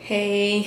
Hey.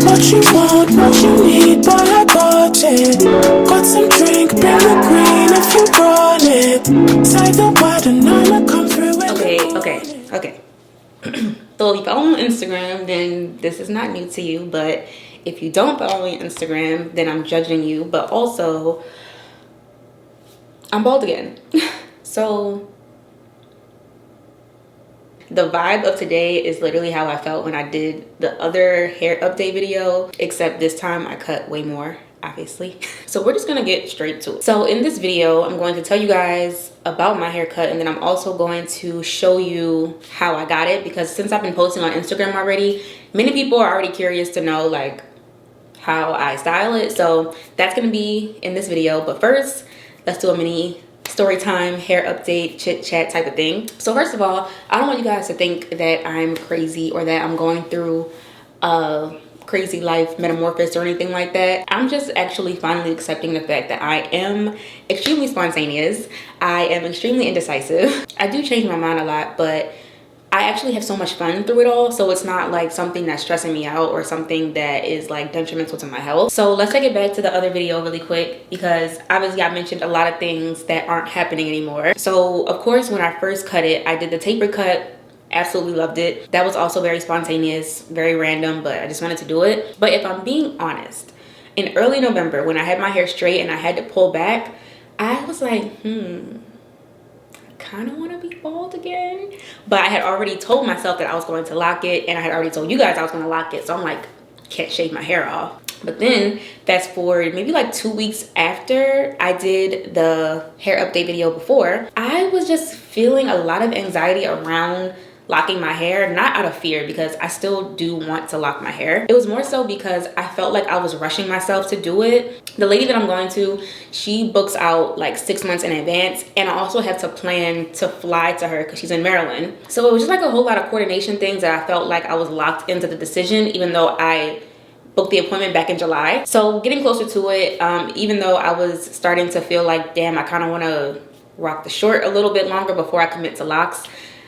What you want, what you need, boy, I got it. Got some drink, bring the green if you want it. Side the water, I'ma come through with Okay. So if you follow me on Instagram, then this is not new to you. But if you don't follow me on Instagram, then I'm judging you. But also, I'm bald again. So the vibe of today is literally how I felt when I did the other hair update video, except this time I cut way more, obviously. So we're just gonna get straight to it. So in this video, I'm going to tell you guys about my haircut, and then I'm also going to show you how I got it, because since I've been posting on Instagram already, many people are already curious to know like how I style it. So that's gonna be in this video. But first, let's do a mini story time, hair update, chit chat type of thing. So first of all, I don't want you guys to think that I'm crazy or that I'm going through a crazy life metamorphosis or anything like that. I'm just actually finally accepting the fact that I am extremely spontaneous. I am extremely indecisive. I do change my mind a lot, but I actually have so much fun through it all, so it's not like something that's stressing me out or something that is like detrimental to my health. So let's take it back to the other video really quick, because obviously I mentioned a lot of things that aren't happening anymore. So of course, when I first cut it, I did the taper cut. Absolutely loved it. That was also very spontaneous, very random, but I just wanted to do it. But if I'm being honest, in early November, when I had my hair straight and I had to pull back, I was like, kind of want to be bald again. But I had already told myself that I was going to lock it, and I had already told you guys I was going to lock it, so I'm like, can't shave my hair off. But then fast forward maybe like 2 weeks after I did the hair update video before, I was just feeling a lot of anxiety around locking my hair, not out of fear, because I still do want to lock my hair. It was more so because I felt like I was rushing myself to do it. The lady that I'm going to, she books out like 6 months in advance, and I also had to plan to fly to her because she's in Maryland. So it was just like a whole lot of coordination things that I felt like I was locked into the decision, even though I booked the appointment back in July. So getting closer to it, even though I was starting to feel like, damn, I kind of want to rock the short a little bit longer before I commit to locks,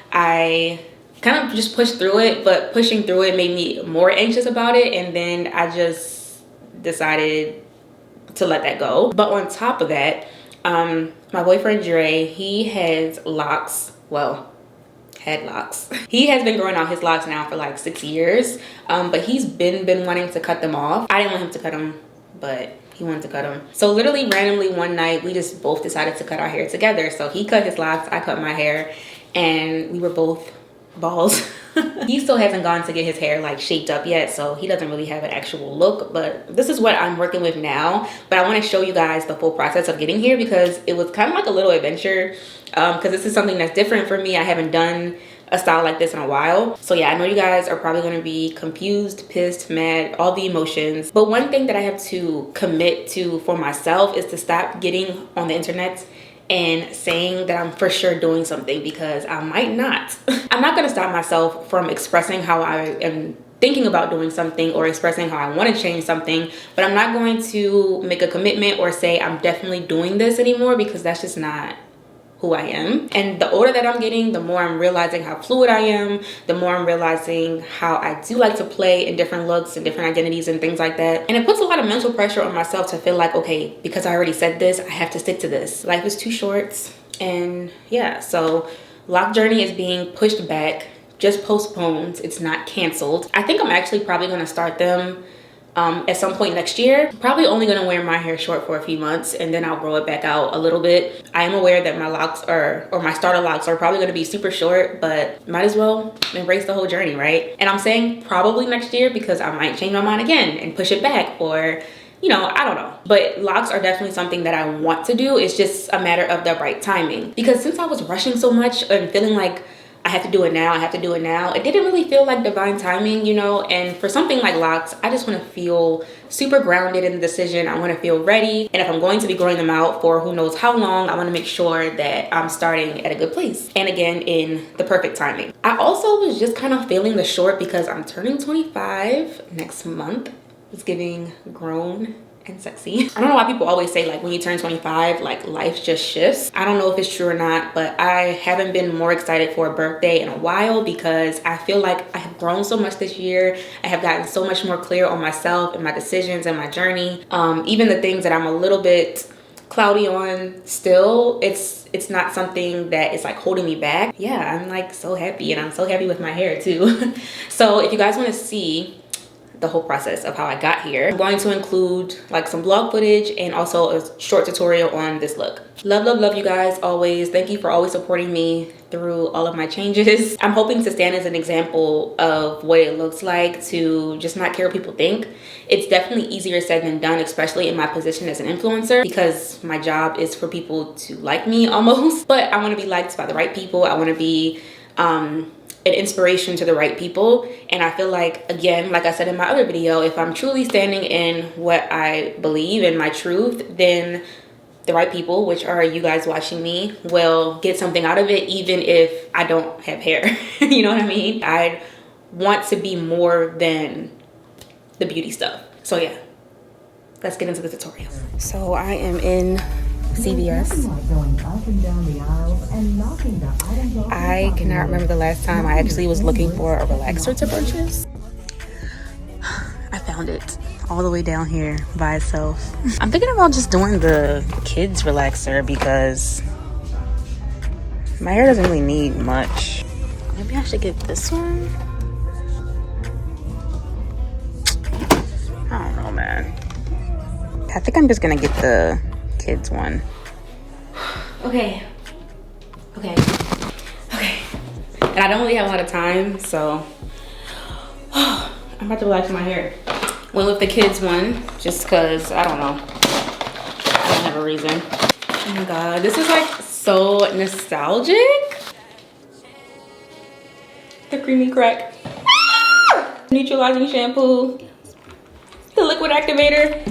I kind of just pushed through it, but pushing through it made me more anxious about it, and then I just decided to let that go. But on top of that, my boyfriend Dre, he has locks, well, had locks. He has been growing out his locks now for like 6 years, but he's been wanting to cut them off. I didn't want him to cut them, but he wanted to cut them. So literally randomly one night, we just both decided to cut our hair together. So he cut his locks, I cut my hair, and we were both balls. He still hasn't gone to get his hair like shaped up yet, so he doesn't really have an actual look, but this is what I'm working with now. But I want to show you guys the full process of getting here, because it was kind of like a little adventure, because this is something that's different for me. I haven't done a style like this in a while. So yeah, I know you guys are probably going to be confused, pissed, mad, all the emotions. But one thing that I have to commit to for myself is to stop getting on the internet and saying that I'm for sure doing something, because I might not. I'm not gonna stop myself from expressing how I am thinking about doing something or expressing how I want to change something, but I'm not going to make a commitment or say I'm definitely doing this anymore, because that's just not who I am. And the older that I'm getting, the more I'm realizing how fluid I am, the more I'm realizing how I do like to play in different looks and different identities and things like that. And it puts a lot of mental pressure on myself to feel like, okay, because I already said this, I have to stick to this. Life is too short. And yeah, so lock journey is being pushed back, just postponed. It's not canceled. I think I'm actually probably gonna start them at some point next year. Probably only gonna wear my hair short for a few months, and then I'll grow it back out a little bit. I am aware that my locks or my starter locks are probably gonna be super short, but might as well embrace the whole journey, right? And I'm saying probably next year because I might change my mind again and push it back, or you know, I don't know. But locks are definitely something that I want to do. It's just a matter of the right timing, because since I was rushing so much and feeling like I have to do it now, I have to do it now, it didn't really feel like divine timing, you know. And for something like locks, I just want to feel super grounded in the decision. I want to feel ready, and if I'm going to be growing them out for who knows how long, I want to make sure that I'm starting at a good place, and again, in the perfect timing. I also was just kind of feeling the short because I'm turning 25 next month. It's giving grown and sexy. I don't know why people always say like when you turn 25, like life just shifts. I don't know if it's true or not, but I haven't been more excited for a birthday in a while because I feel like I have grown so much this year. I have gotten so much more clear on myself and my decisions and my journey. Even the things that I'm a little bit cloudy on still, it's not something that is like holding me back. Yeah, I'm like so happy, and I'm so happy with my hair too. So if you guys want to see the whole process of how I got here, I'm going to include like some vlog footage and also a short tutorial on this look. Love you guys always. Thank you for always supporting me through all of my changes. I'm hoping to stand as an example of what it looks like to just not care what people think. It's definitely easier said than done, especially in my position as an influencer, because my job is for people to like me almost. But I want to be liked by the right people. I want to be an inspiration to the right people. And I feel like, again, like I said in my other video, if I'm truly standing in what I believe in my truth, then the right people, which are you guys watching me, will get something out of it, even if I don't have hair. You know what I mean? I want to be more than the beauty stuff. So yeah, let's get into the tutorial. So I am in CVS. I cannot remember the last time I actually was looking for a relaxer to purchase. I found it all the way down here by itself. I'm thinking about just doing the kids relaxer because my hair doesn't really need much. Maybe I should get this one. I don't know, man. I think I'm just gonna get the kids one. Okay. And I don't really have a lot of time, so I'm about to relax my hair. Went with the kids one just because I don't know. I don't have a reason. Oh my god, this is like so nostalgic. The creamy crack. Neutralizing shampoo. The liquid activator.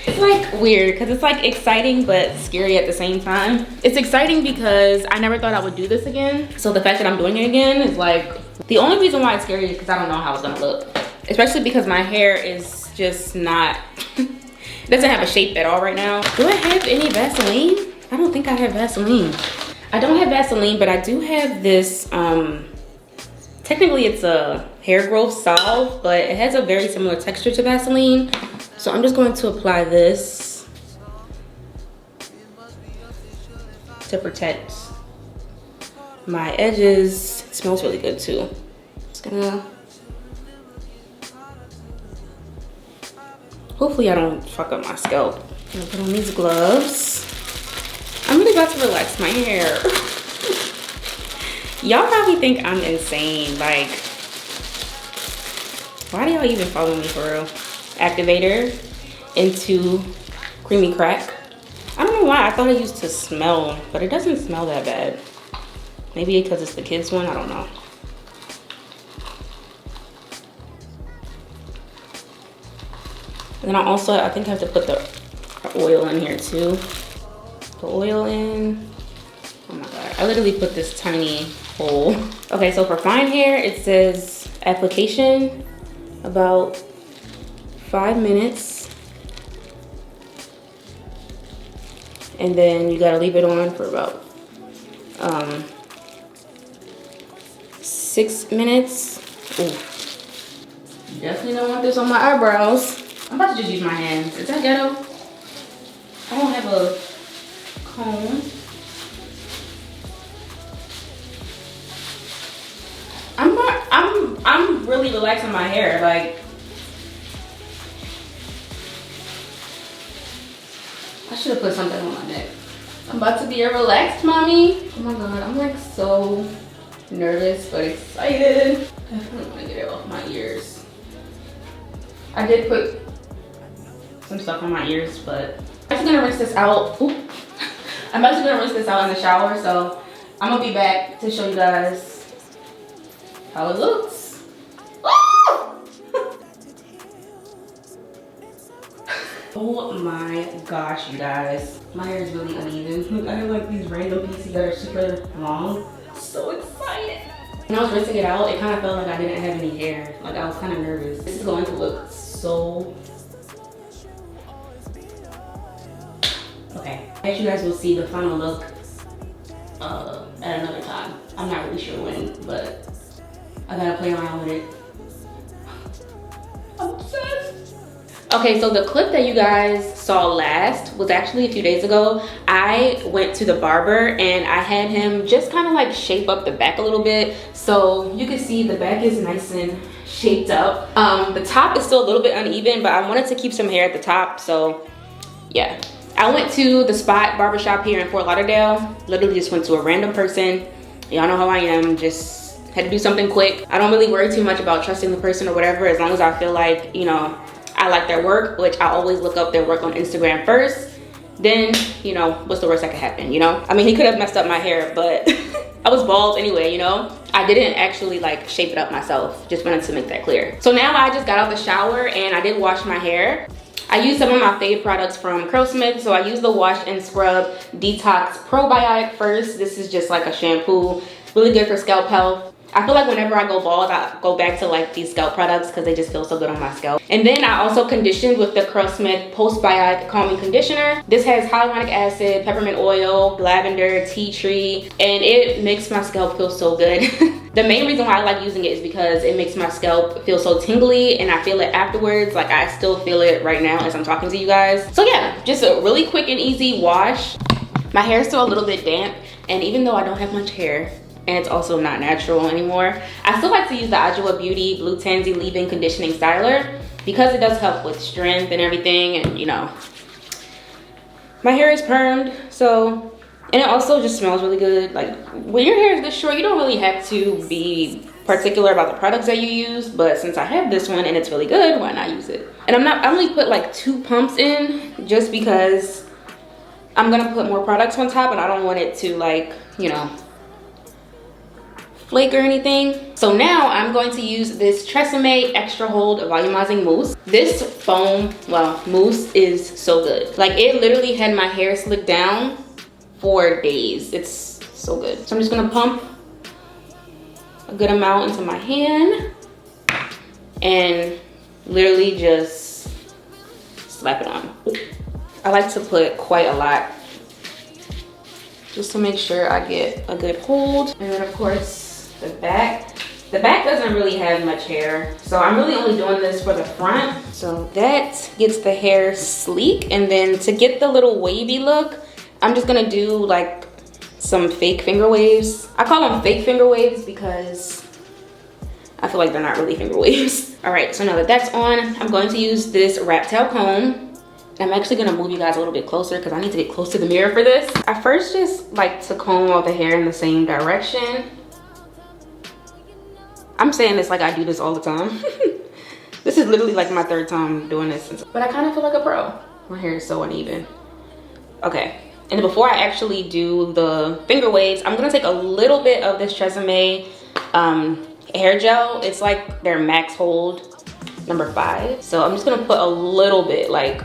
It's like weird because it's like exciting but scary at the same time. It's exciting because I never thought I would do this again. So the fact that I'm doing it again is like, the only reason why it's scary is because I don't know how it's gonna look. Especially because my hair is just not, it doesn't have a shape at all right now. Do I have any Vaseline? I don't think I have Vaseline. I don't have Vaseline, but I do have this, technically it's a hair growth salve, but it has a very similar texture to Vaseline. So I'm just going to apply this to protect my edges. It smells really good too. Just gonna, hopefully I don't fuck up my scalp. I'm gonna put on these gloves. I'm really about to relax my hair. Y'all probably think I'm insane. Like, why do y'all even follow me for real? Activator into creamy crack. I don't know why I thought it used to smell, but it doesn't smell that bad. Maybe because it's the kids one, I don't know. And then I also, I think I have to put the oil in here too. The oil in. Oh my god, I literally put this tiny hole. Okay, so for fine hair, it says application about 5 minutes. And then you gotta leave it on for about 6 minutes. Ooh. Definitely don't want this on my eyebrows. I'm about to just use my hands. Is that ghetto? I don't have a comb. I'm really relaxing my hair. Like, I should have put something on my neck. I'm about to be a relaxed mommy. Oh my god, I'm like so nervous but excited. Definitely want to get it off my ears. I did put some stuff on my ears, but I'm just gonna rinse this out. Oop. I'm actually gonna rinse this out in the shower, so I'm gonna be back to show you guys how it looks. Oh my gosh, you guys. My hair is really uneven. Look, I have like these random pieces that are super long. So excited. When I was rinsing it out, it kind of felt like I didn't have any hair. Like, I was kind of nervous. This is going to look so I guess you guys will see the final look at another time. I'm not really sure when, but I gotta play around with it. I'm obsessed. Okay, so the clip that you guys saw last was actually a few days ago. I went to the barber and I had him just kind of like shape up the back a little bit. So you can see the back is nice and shaped up. The top is still a little bit uneven, but I wanted to keep some hair at the top, so yeah. I went to the Spot barbershop here in Fort Lauderdale. Literally just went to a random person. Y'all know how I am, just had to do something quick. I don't really worry too much about trusting the person or whatever, as long as I feel like, you know, I like their work, which I always look up their work on Instagram first. Then, you know, what's the worst that could happen, you know? I mean, he could have messed up my hair, but I was bald anyway, you know? I didn't actually like shape it up myself. Just wanted to make that clear. So now I just got out of the shower and I did wash my hair. I used some of my fave products from Curlsmith. So I used the Wash and Scrub Detox Probiotic first. This is just like a shampoo. Really good for scalp health. I feel like whenever I go bald, I go back to like these scalp products because they just feel so good on my scalp. And then I also conditioned with the Curlsmith Postbiotic Calming Conditioner. This has hyaluronic acid, peppermint oil, lavender, tea tree, and it makes my scalp feel so good. The main reason why I like using it is because it makes my scalp feel so tingly and I feel it afterwards. Like I still feel it right now as I'm talking to you guys. So yeah, just a really quick and easy wash. My hair is still a little bit damp, and even though I don't have much hair, and it's also not natural anymore, I still like to use the Adwoa Beauty Blue Tansy Leave-In Conditioning Styler because it does help with strength and everything. And you know, my hair is permed, so, and it also just smells really good. Like when your hair is this short, you don't really have to be particular about the products that you use, but since I have this one and it's really good, why not use it? And I only put like 2 pumps in just because I'm gonna put more products on top and I don't want it to, like, you know, flake or anything. So now I'm going to use this Tresemme Extra Hold Volumizing Mousse. This foam, well, mousse is so good. Like it literally had my hair slicked down for days. It's so good. So I'm just gonna pump a good amount into my hand and literally just slap it on. I like to put quite a lot just to make sure I get a good hold. And then of course, the back doesn't really have much hair, so I'm really only doing this for the front. So that gets the hair sleek, and then to get the little wavy look, I'm just gonna do like some fake finger waves. I call them fake finger waves because I feel like they're not really finger waves. All right, so now that that's on, I'm going to use this rat tail comb. I'm actually gonna move you guys a little bit closer because I need to get close to the mirror for this. I first just like to comb all the hair in the same direction. I'm saying this like I do this all the time. This is literally like my 3rd time doing this, but I kind of feel like a pro. My hair is so uneven. Okay, and before I actually do the finger waves, I'm gonna take a little bit of this Tresemme hair gel. It's like their max hold number 5. So I'm just gonna put a little bit, like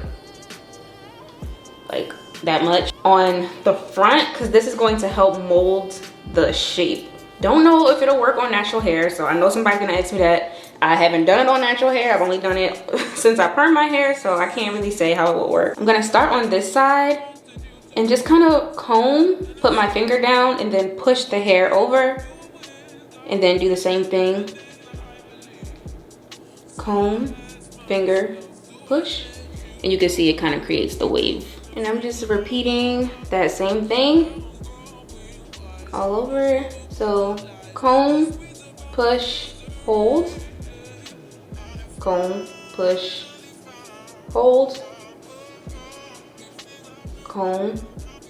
that much on the front, because this is going to help mold the shape. Don't know if it'll work on natural hair, so I know somebody's gonna ask me that. I haven't done it on natural hair. I've only done it since I permed my hair, so I can't really say how it will work. I'm gonna start on this side and just kind of comb, put my finger down, and then push the hair over, and then do the same thing. Comb, finger, push, and you can see it kind of creates the wave. And I'm just repeating that same thing all over. So comb, push, hold, comb, push, hold, comb,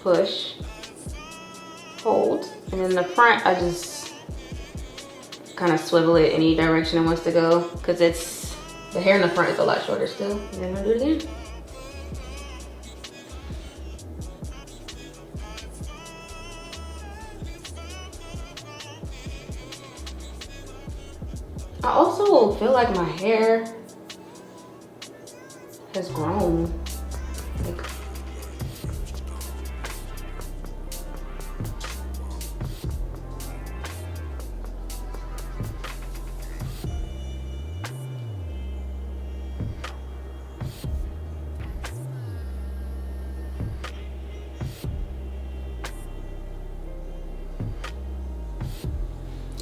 push, hold. And in the front, I just kind of swivel it any direction it wants to go, because the hair in the front is a lot shorter still. And then I'm gonna do it again. I also feel like my hair has grown. Like,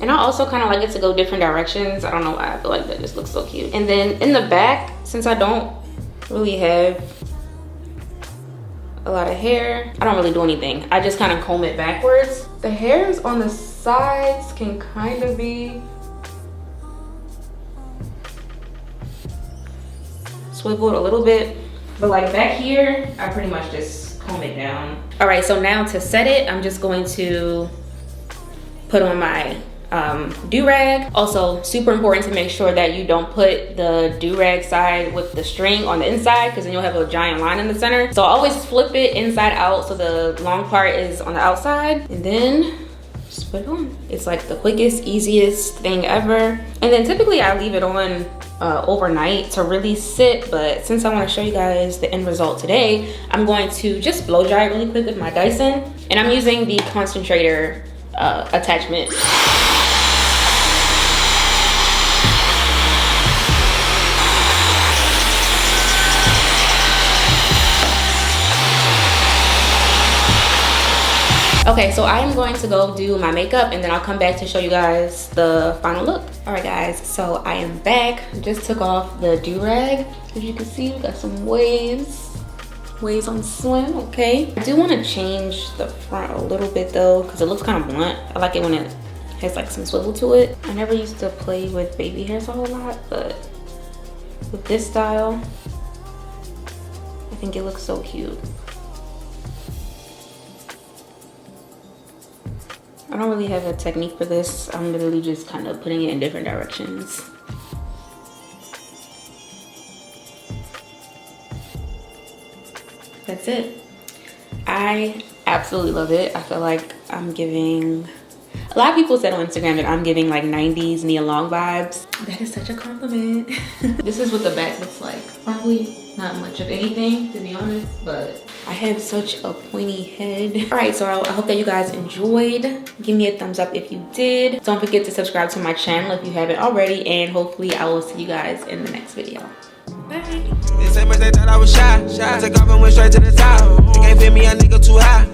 And I also kind of like it to go different directions. I don't know why, I feel like that just looks so cute. And then in the back, since I don't really have a lot of hair, I don't really do anything. I just kind of comb it backwards. The hairs on the sides can kind of be swiveled a little bit, but like back here, I pretty much just comb it down. All right, so now to set it, I'm just going to put on my do-rag. Also super important to make sure that you don't put the do-rag side with the string on the inside, because then you'll have a giant line in the center. So I always flip it inside out so the long part is on the outside, and then just put it on. It's like the quickest, easiest thing ever. And then typically I leave it on overnight to really sit, but since I want to show you guys the end result today, I'm going to just blow dry it really quick with my Dyson, and I'm using the concentrator attachment. Okay, so I am going to go do my makeup, and then I'll come back to show you guys the final look. All right guys, so I am back. Just took off the do-rag. As you can see, we got some waves on the swim. Okay, I do want to change the front a little bit though, because it looks kind of blunt. I like it when it has like some swivel to it. I never used to play with baby hairs a whole lot, but with this style, I think it looks so cute. I don't really have a technique for this. I'm literally just kind of putting it in different directions. That's it. I absolutely love it. I feel like I'm giving, a lot of people said on Instagram that I'm giving like 90s Nia Long vibes. That is such a compliment. This is what the back looks like. Probably not much of anything, to be honest, but I have such a pointy head. All right, so I hope that you guys enjoyed. Give me a thumbs up if you did. Don't forget to subscribe to my channel if you haven't already, and hopefully I will see you guys in the next video. Bye. They say much they thought I was shy. Took off and went straight to the top. They can't fit me, a nigga too high.